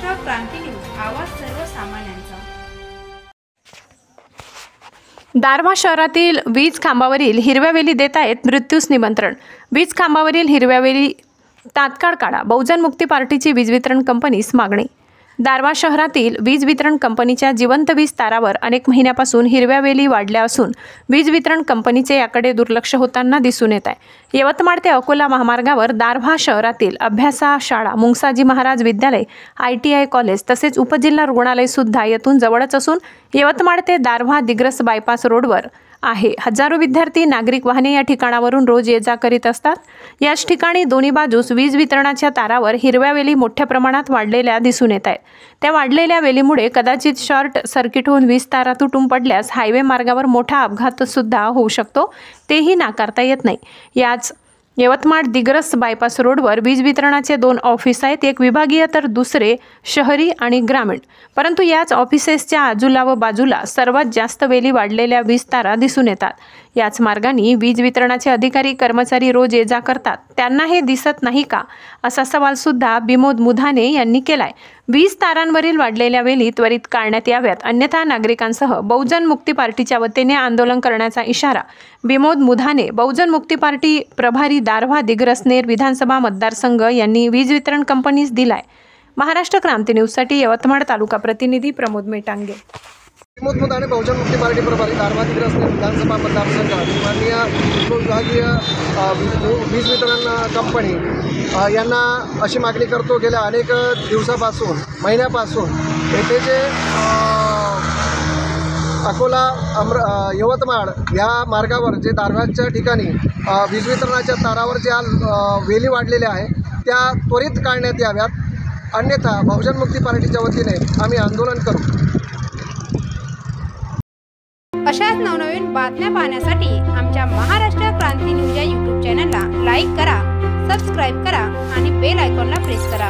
महाराष्ट्र क्रांती news, आवाज सर्वसामान्यांचा। दारव्हा शहरातील वीज खांबावरील हिरव्या वेली देत आहेत मृत्यूस निमंत्रण। वीज खांबावरील हिरव्या वेली तात्काळ काढा, बहुजन मुक्ती पार्टीची वीज वितरण कंपनीस मागणी। दारव्हा शहरातील वीज वितरण कंपनीच्या जिवंत वीज तारावर अनेक महिन्यापासून हिरव्या वेली वाढल्या असून वीज वितरण कंपनीचे याकडे दुर्लक्ष होताना दिसून येत आहे। यवतमाळ ते अकोला महामार्गावर दारव्हा शहरातील अभ्यासा शाळा, मुंगसाजी महाराज विद्यालय, ITI कॉलेज तसेच उपजिल्हा रुग्णालय सुद्धा येथून जवळच असून यवतमाळ ते दारव्हा दिग्रस बायपास रोडवर आहे। हजारो विद्यार्थी, नागरिक वाहने या ठिकाणावरून रोज ये जा करीत असतात। याच ठिकाणी दोन्ही बाजूस वीज वितरणाच्या तारावर हिरव्या वेली मोठ्या प्रमाणात वाढलेल्या दिसून येत आहेत। त्या वाढलेल्या वेलीमुळे कदाचित शॉर्ट सर्किट होऊन वीज तारा तुटून पडल्यास हायवे मार्गावर मोठा अपघात सुद्धा होऊ शकतो, तेही नाकारता येत नाही। याच यवतमाळ दिग्रस बायपास रोडवर वीज वितरणाचे 2 ऑफिस आहेत, एक विभागीय तर दुसरे शहरी आणि ग्रामीण। परंतु याच ऑफिसेसच्या आजूला व बाजूला सर्वात जास्त वेली वाढलेल्या वीज तारा दिसून येतात। याच मार्गाने वीज वितरणाचे अधिकारी कर्मचारी रोज ये जा करतात, त्यांना हे दिसत नाही का, असा सवाल सुद्धा बिमोद मुधाने यांनी केलाय। वीज तारांवरील वाढलेल्या वेली त्वरित काढण्यात याव्यात, अन्यथा नागरिकांसह बहुजन मुक्ती पार्टीच्या वतीने आंदोलन करण्याचा इशारा बिमोद मुधाने, बहुजन मुक्ती पार्टी प्रभारी दारव्हा दिग्रसनेर विधानसभा मतदारसंघ यांनी वीज वितरण कंपनीस दिलाय। महाराष्ट्र क्रांती न्यूजसाठी यवतमाळ तालुका प्रतिनिधी प्रमोद मेटांगे। बिमोद मुधाने, बहुजन मुक्ती पार्टी प्रभारी दारव्हा दिग्रसनेर विधानसभा मतदारसंघ, माननीय विभागीय वीज वितरण कंपनी यांना अशी मागणी करतो, गेल्या अनेक दिवसापासून, महिन्यापासून येथे जे अकोला यवतमाळ या मार्गावर जे दारव्हाच्या ठिकाणी वीज वितरणाच्या तारावर ज्या वेली वाढलेल्या आहे त्या त्वरित काढण्यात याव्यात, अन्यथा बहुजन मुक्ती पार्टीच्या वतीने आम्ही आंदोलन करू। अशाच नवनवीन बातम्या पाहण्यासाठी आमच्या महाराष्ट्र क्रांती न्यूज या YouTube चॅनलला लाईक करा, सबस्क्राईब करा आणि बेल आयकॉनला प्रेस करा।